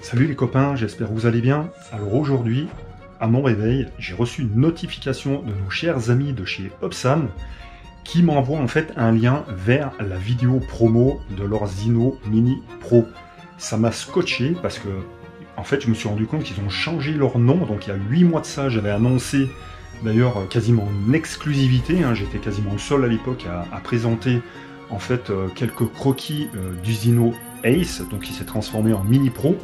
Salut les copains, j'espère que vous allez bien. Alors aujourd'hui, à mon réveil, j'ai reçu une notification de nos chers amis de chez Opsan qui m'envoient en fait un lien vers la vidéo promo de leur Zino Mini Pro. Ça m'a scotché parce que en fait je me suis rendu compte qu'ils ont changé leur nom. Donc il y a 8 mois de ça, j'avais annoncé d'ailleurs quasiment en exclusivité, j'étais quasiment le seul à l'époque à présenter en fait quelques croquis du Zino Ace, donc il s'est transformé en Mini Pro.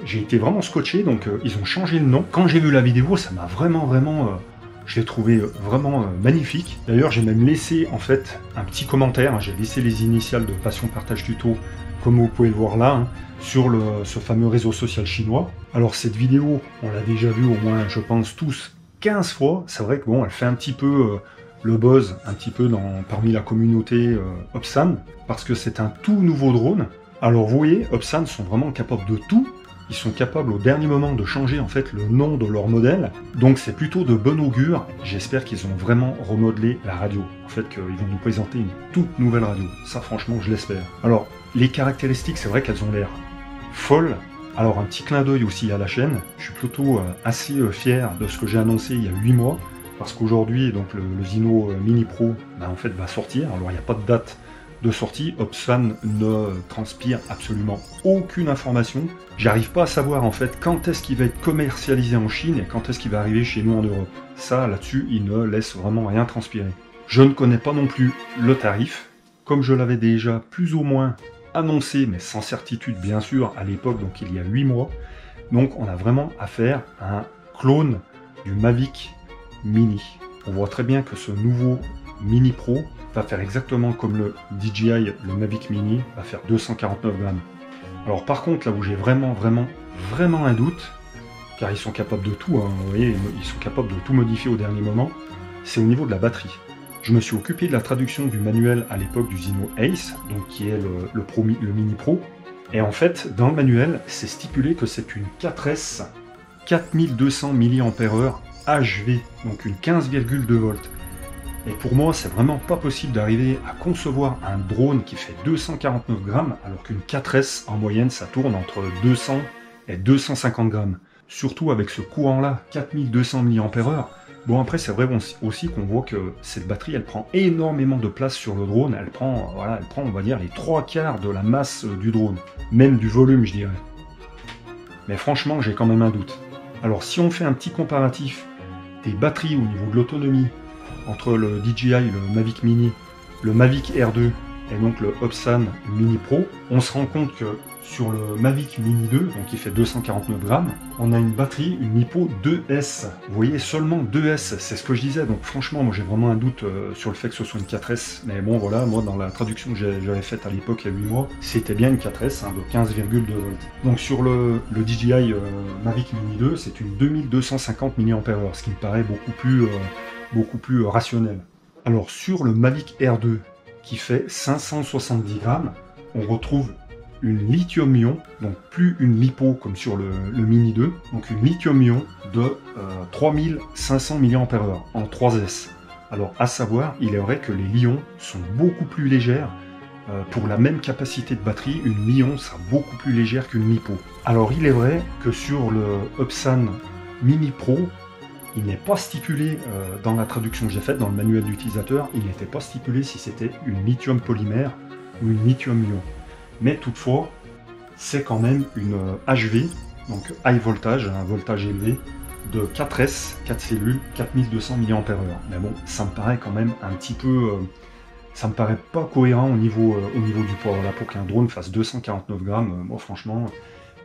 J'ai été vraiment scotché, donc ils ont changé le nom. Quand j'ai vu la vidéo, ça m'a vraiment je l'ai trouvé vraiment magnifique. D'ailleurs, j'ai même laissé en fait un petit commentaire, j'ai laissé les initiales de Passion Partage Tuto, comme vous pouvez le voir là, sur ce fameux réseau social chinois. Alors cette vidéo, on l'a déjà vue au moins, je pense, tous 15 fois. C'est vrai que bon, elle fait un petit peu le buzz, un petit peu parmi la communauté Opsan, parce que c'est un tout nouveau drone. Alors vous voyez, Opsan sont vraiment capables de tout. Ils sont capables au dernier moment de changer en fait le nom de leur modèle. Donc c'est plutôt de bon augure. J'espère qu'ils ont vraiment remodelé la radio. En fait qu'ils vont nous présenter une toute nouvelle radio. Ça franchement je l'espère. Alors les caractéristiques, c'est vrai qu'elles ont l'air folles. Alors un petit clin d'œil aussi à la chaîne. Je suis plutôt assez fier de ce que j'ai annoncé il y a 8 mois. Parce qu'aujourd'hui, donc le Zino Mini Pro en fait va sortir. Alors il n'y a pas de date de sortie, Opsan ne transpire absolument aucune information. J'arrive pas à savoir en fait quand est-ce qu'il va être commercialisé en Chine et quand est-ce qu'il va arriver chez nous en Europe. Ça, là-dessus, il ne laisse vraiment rien transpirer. Je ne connais pas non plus le tarif, comme je l'avais déjà plus ou moins annoncé, mais sans certitude bien sûr, à l'époque, donc il y a 8 mois. Donc on a vraiment affaire à un clone du Mavic Mini. On voit très bien que ce nouveau Mini Pro va faire exactement comme le DJI, le Mavic Mini, va faire 249 grammes. Alors par contre, là où j'ai vraiment un doute, car ils sont capables de tout, vous voyez, ils sont capables de tout modifier au dernier moment, c'est au niveau de la batterie. Je me suis occupé de la traduction du manuel à l'époque du Zino Ace, donc qui est le Mini Pro, et en fait, dans le manuel, c'est stipulé que c'est une 4S 4200 mAh HV, donc une 15,2 volts. Et pour moi, c'est vraiment pas possible d'arriver à concevoir un drone qui fait 249 grammes, alors qu'une 4S, en moyenne, ça tourne entre 200 et 250 grammes. Surtout avec ce courant-là, 4200 mAh. Bon, après, c'est vrai aussi qu'on voit que cette batterie, elle prend énormément de place sur le drone. Elle prend, on va dire, les 3/4 de la masse du drone. Même du volume, je dirais. Mais franchement, j'ai quand même un doute. Alors, si on fait un petit comparatif des batteries au niveau de l'autonomie, entre le DJI, le Mavic Mini, le Mavic R2 et donc le Opsan Mini Pro, on se rend compte que sur le Mavic Mini 2, donc qui fait 249 grammes, on a une batterie, une LiPo 2S. Vous voyez, seulement 2S, c'est ce que je disais. Donc franchement, moi j'ai vraiment un doute sur le fait que ce soit une 4S. Mais bon voilà, moi dans la traduction que j'avais faite à l'époque, il y a 8 mois, c'était bien une 4S de 15,2 volts. Donc sur le DJI Mavic Mini 2, c'est une 2250 mAh, ce qui me paraît beaucoup plus rationnel. Alors sur le Mavic R2 qui fait 570 grammes, on retrouve une lithium-ion, donc plus une LiPo comme sur le Mini 2, donc une lithium-ion de 3500 mAh en 3S. Alors à savoir, il est vrai que les Li-ions sont beaucoup plus légères. Pour la même capacité de batterie, une Li-ion sera beaucoup plus légère qu'une LiPo. Alors il est vrai que sur le Opsan Mini Pro, il n'est pas stipulé dans la traduction que j'ai faite, dans le manuel d'utilisateur, il n'était pas stipulé si c'était une lithium polymère ou une lithium-ion. Mais toutefois, c'est quand même une HV, donc high voltage, un voltage élevé, de 4S, 4 cellules, 4200 mAh. Mais bon, ça me paraît quand même un petit peu... ça me paraît pas cohérent au niveau du poids. Voilà, pour qu'un drone fasse 249 grammes, moi franchement,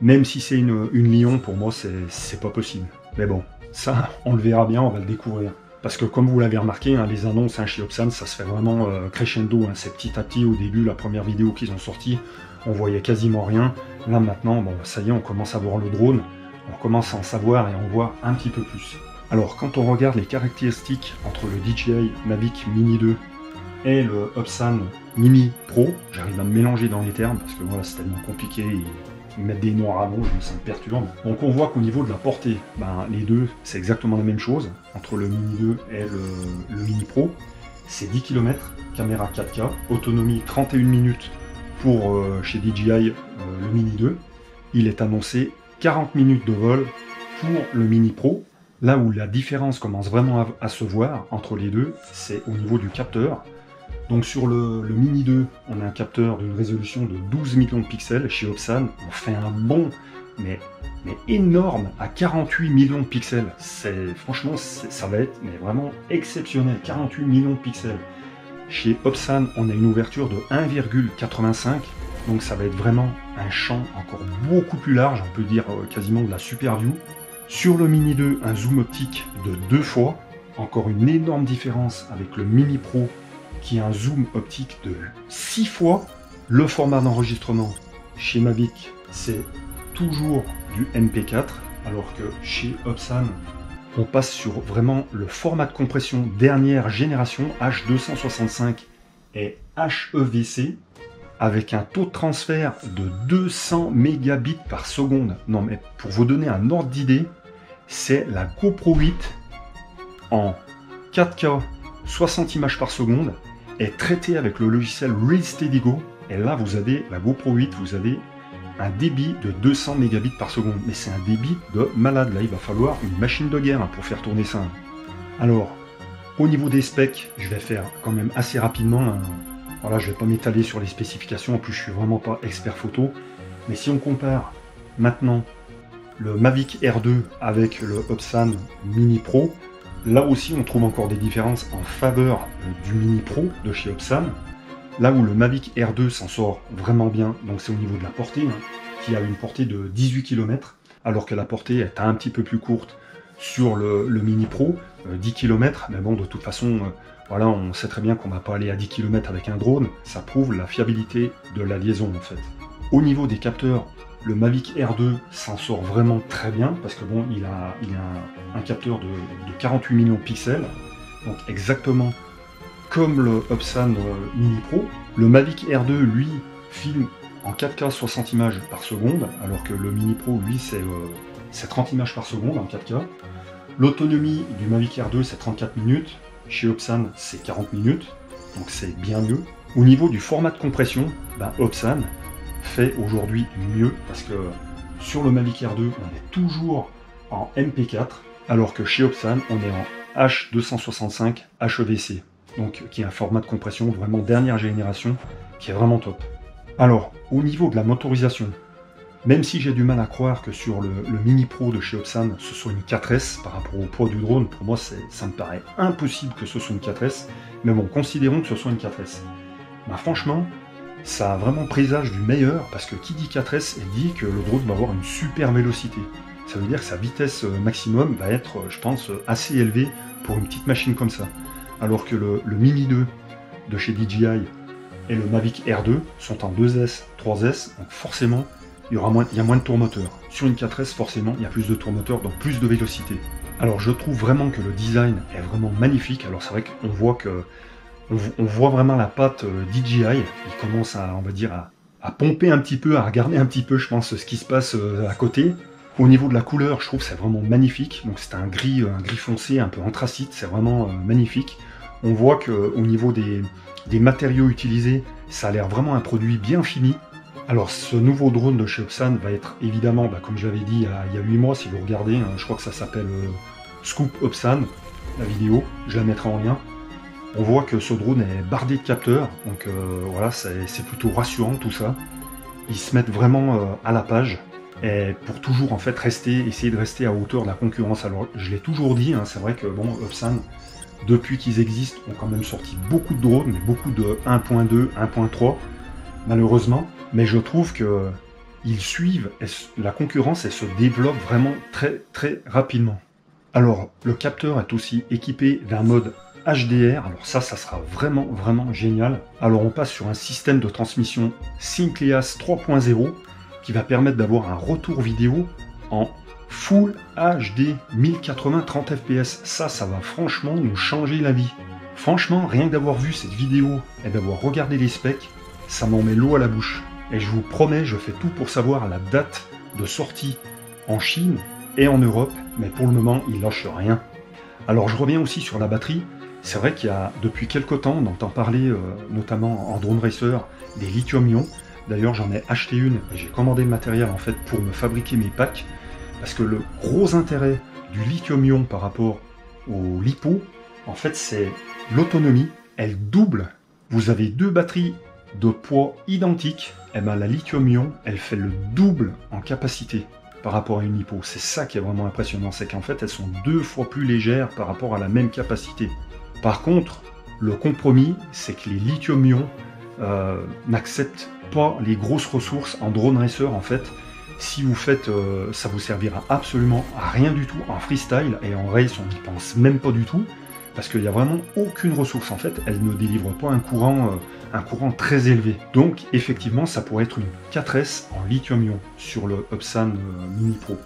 même si c'est une Li-ion, pour moi, c'est pas possible. Mais bon. Ça, on le verra bien, on va le découvrir. Parce que comme vous l'avez remarqué, les annonces chez Opsan, ça se fait vraiment crescendo. C'est petit à petit, au début, la première vidéo qu'ils ont sortie, on voyait quasiment rien. Là maintenant, bon, ça y est, on commence à voir le drone, on commence à en savoir et on voit un petit peu plus. Alors quand on regarde les caractéristiques entre le DJI Mavic Mini 2 et le Opsan Mini Pro, j'arrive à me mélanger dans les termes, parce que voilà, c'est tellement compliqué. Mettre des noirs à rouge, ça me perturbe. Donc on voit qu'au niveau de la portée, les deux, c'est exactement la même chose, entre le Mini 2 et le Mini Pro. C'est 10 km, caméra 4K, autonomie 31 minutes pour chez DJI le Mini 2, il est annoncé 40 minutes de vol pour le Mini Pro. Là où la différence commence vraiment à se voir entre les deux, c'est au niveau du capteur. Donc sur le Mini 2, on a un capteur d'une résolution de 12 millions de pixels. Chez Opsan, on fait un bond mais énorme à 48 millions de pixels. Franchement, ça va être vraiment exceptionnel, 48 millions de pixels. Chez Opsan, on a une ouverture de 1,85, donc ça va être vraiment un champ encore beaucoup plus large, on peut dire quasiment de la Super View. Sur le Mini 2, un zoom optique de 2 fois, encore une énorme différence avec le Mini Pro qui a un zoom optique de 6 fois. Le format d'enregistrement chez Mavic, c'est toujours du MP4, alors que chez Opsan, on passe sur vraiment le format de compression dernière génération H265 et HEVC avec un taux de transfert de 200 mégabits par seconde. Non mais pour vous donner un ordre d'idée, c'est la GoPro 8 en 4K 60 images par seconde est traitée avec le logiciel Real Steady Go. Et là vous avez la GoPro 8, vous avez un débit de 200 mégabits par seconde. Mais c'est un débit de malade. Là, il va falloir une machine de guerre pour faire tourner ça. Alors, au niveau des specs, je vais faire quand même assez rapidement. Voilà, je ne vais pas m'étaler sur les spécifications. En plus, je suis vraiment pas expert photo. Mais si on compare maintenant le Mavic Air 2 avec le Opsan Mini Pro, là aussi, on trouve encore des différences en faveur du Mini Pro de chez Opsan. Là où le Mavic Air 2 s'en sort vraiment bien, donc c'est au niveau de la portée, qui a une portée de 18 km, alors que la portée est un petit peu plus courte sur le Mini Pro, 10 km, mais bon, de toute façon, voilà, on sait très bien qu'on ne va pas aller à 10 km avec un drone, ça prouve la fiabilité de la liaison en fait. Au niveau des capteurs, le Mavic Air 2 s'en sort vraiment très bien, parce que bon, il a un capteur de 48 millions de pixels, donc exactement comme le Opsan Mini Pro. Le Mavic Air 2, lui, filme en 4K 60 images par seconde, alors que le Mini Pro, lui, c'est 30 images par seconde en 4K. L'autonomie du Mavic Air 2, c'est 34 minutes. Chez Opsan, c'est 40 minutes, donc c'est bien mieux. Au niveau du format de compression, Opsan fait aujourd'hui mieux, parce que sur le Mavic Air 2, on est toujours en MP4, alors que chez Opsan, on est en H265 HEVC. Donc qui est un format de compression vraiment dernière génération, qui est vraiment top. Alors, au niveau de la motorisation, même si j'ai du mal à croire que sur le Mini Pro de chez Opsan, ce soit une 4S par rapport au poids du drone, pour moi ça me paraît impossible que ce soit une 4S, mais bon, considérons que ce soit une 4S. Franchement, ça a vraiment présage du meilleur, parce que qui dit 4S, dit que le drone va avoir une super vélocité. Ça veut dire que sa vitesse maximum va être, je pense, assez élevée pour une petite machine comme ça. Alors que le Mini 2 de chez DJI et le Mavic Air 2 sont en 2S, 3S, donc forcément, il y a moins de tours moteurs. Sur une 4S, forcément, il y a plus de tours moteurs, donc plus de vélocité. Alors je trouve vraiment que le design est vraiment magnifique. Alors c'est vrai qu'on voit on voit vraiment la patte DJI. Il commence à, on va dire, à pomper un petit peu, à regarder un petit peu, je pense, ce qui se passe à côté. Au niveau de la couleur, je trouve que c'est vraiment magnifique. Donc c'est un gris foncé, un peu anthracite, c'est vraiment magnifique. On voit qu'au niveau des matériaux utilisés, ça a l'air vraiment un produit bien fini. Alors ce nouveau drone de chez Opsan va être évidemment, comme je l'avais dit il y a 8 mois, si vous regardez, je crois que ça s'appelle Scoop Opsan, la vidéo, je la mettrai en lien. On voit que ce drone est bardé de capteurs, donc voilà, c'est plutôt rassurant tout ça. Ils se mettent vraiment à la page. Et pour toujours en fait essayer de rester à hauteur de la concurrence. Alors je l'ai toujours dit, c'est vrai que bon, Opsan, depuis qu'ils existent, ont quand même sorti beaucoup de drones, mais beaucoup de 1.2, 1.3, malheureusement. Mais je trouve que ils suivent la concurrence et se développent vraiment très très rapidement. Alors le capteur est aussi équipé d'un mode HDR, alors ça sera vraiment vraiment génial. Alors on passe sur un système de transmission Synclass 3.0 qui va permettre d'avoir un retour vidéo en Full HD 1080 30 fps. Ça va franchement nous changer la vie. Franchement, rien que d'avoir vu cette vidéo et d'avoir regardé les specs, ça m'en met l'eau à la bouche. Et je vous promets, je fais tout pour savoir la date de sortie en Chine et en Europe, mais pour le moment, ils lâchent rien. Alors je reviens aussi sur la batterie. C'est vrai qu'il y a depuis quelques temps, on entend parler, notamment en drone racer, des lithium-ion. D'ailleurs, j'en ai acheté une et j'ai commandé le matériel en fait pour me fabriquer mes packs. Parce que le gros intérêt du lithium-ion par rapport au lipo, en fait, c'est l'autonomie. Elle double. Vous avez deux batteries de poids identiques. Et ben la lithium-ion, elle fait le double en capacité par rapport à une lipo. C'est ça qui est vraiment impressionnant, c'est qu'en fait, elles sont 2 fois plus légères par rapport à la même capacité. Par contre, le compromis, c'est que les lithium-ion n'acceptent pas les grosses ressources en drone racer. En fait, si vous faites, ça vous servira absolument à rien du tout en freestyle, et en race, on n'y pense même pas du tout, parce qu'il n'y a vraiment aucune ressource. En fait, elle ne délivre pas un courant très élevé. Donc, effectivement, ça pourrait être une 4S en lithium-ion sur le Upsan Mini Pro.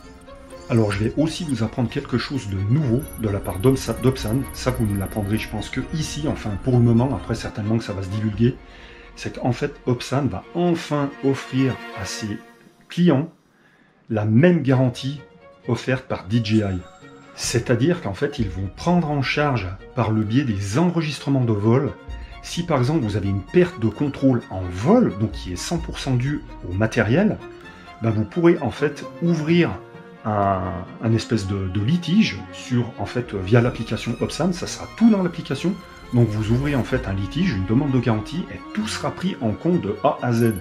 Alors, je vais aussi vous apprendre quelque chose de nouveau de la part d'Upsan. Ça, vous ne l'apprendrez, je pense, que ici, enfin, pour le moment. Après, certainement que ça va se divulguer. C'est qu'en fait, Upsan va enfin offrir à ses clients la même garantie offerte par DJI. C'est-à-dire qu'en fait, ils vont prendre en charge par le biais des enregistrements de vol. Si par exemple vous avez une perte de contrôle en vol, donc qui est 100% due au matériel, ben vous pourrez en fait ouvrir un espèce de litige sur, en fait, via l'application Upsan. Ça sera tout dans l'application. Donc vous ouvrez en fait un litige, une demande de garantie, et tout sera pris en compte de A à Z.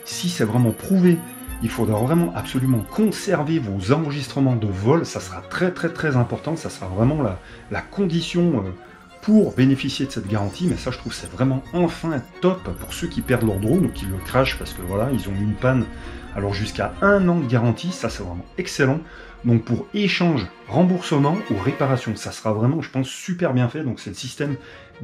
Si c'est vraiment prouvé, il faudra vraiment absolument conserver vos enregistrements de vol. Ça sera très très très important. Ça sera vraiment la condition pour bénéficier de cette garantie. Mais ça, je trouve, c'est vraiment enfin top pour ceux qui perdent leur drone ou qui le crashent parce que voilà, ils ont eu une panne. Alors jusqu'à 1 an de garantie, ça c'est vraiment excellent. Donc pour échange, remboursement ou réparation, ça sera vraiment, je pense, super bien fait. Donc c'est le système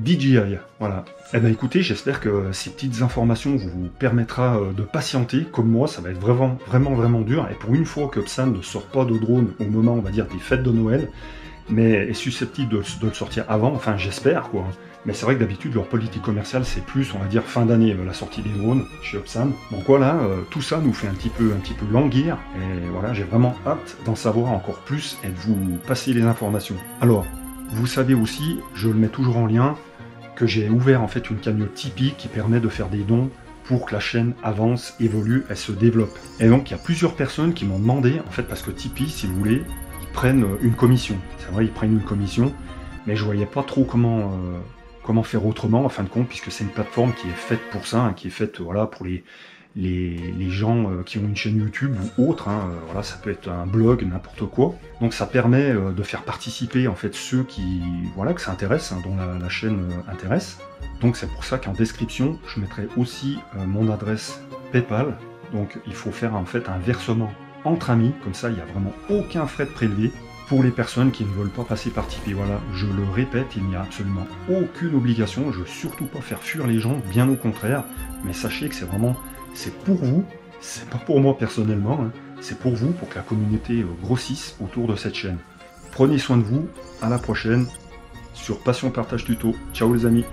DJI. Voilà. Eh bien écoutez, j'espère que ces petites informations vous permettra de patienter. Comme moi, ça va être vraiment dur. Et pour une fois que Upsan ne sort pas de drone au moment, on va dire, des fêtes de Noël, mais est susceptible de le sortir avant, enfin j'espère quoi. Mais c'est vrai que d'habitude leur politique commerciale c'est plus, on va dire, fin d'année, la sortie des drones chez Upsan. Donc voilà, tout ça nous fait un petit peu languir, et voilà, j'ai vraiment hâte d'en savoir encore plus et de vous passer les informations. Alors, vous savez aussi, je le mets toujours en lien, que j'ai ouvert en fait une cagnotte Tipeee qui permet de faire des dons pour que la chaîne avance, évolue, elle se développe. Et donc il y a plusieurs personnes qui m'ont demandé, en fait, parce que Tipeee, si vous voulez, prennent une commission. C'est vrai, ils prennent une commission, mais je voyais pas trop comment faire autrement en fin de compte, puisque c'est une plateforme qui est faite pour ça, hein, qui est faite voilà, pour les gens qui ont une chaîne YouTube ou autre, hein, voilà, ça peut être un blog, n'importe quoi. Donc ça permet de faire participer en fait ceux qui voilà, que ça intéresse, hein, dont la chaîne intéresse. Donc c'est pour ça qu'en description, je mettrai aussi mon adresse PayPal. Donc il faut faire en fait un versement entre amis, comme ça il n'y a vraiment aucun frais de prélevé pour les personnes qui ne veulent pas passer par Tipeee. Voilà, je le répète, il n'y a absolument aucune obligation, je ne veux surtout pas faire fuir les gens, bien au contraire, mais sachez que c'est pour vous, c'est pas pour moi personnellement, hein, c'est pour vous, pour que la communauté grossisse autour de cette chaîne. Prenez soin de vous, à la prochaine, sur Passion Partage Tuto. Ciao les amis.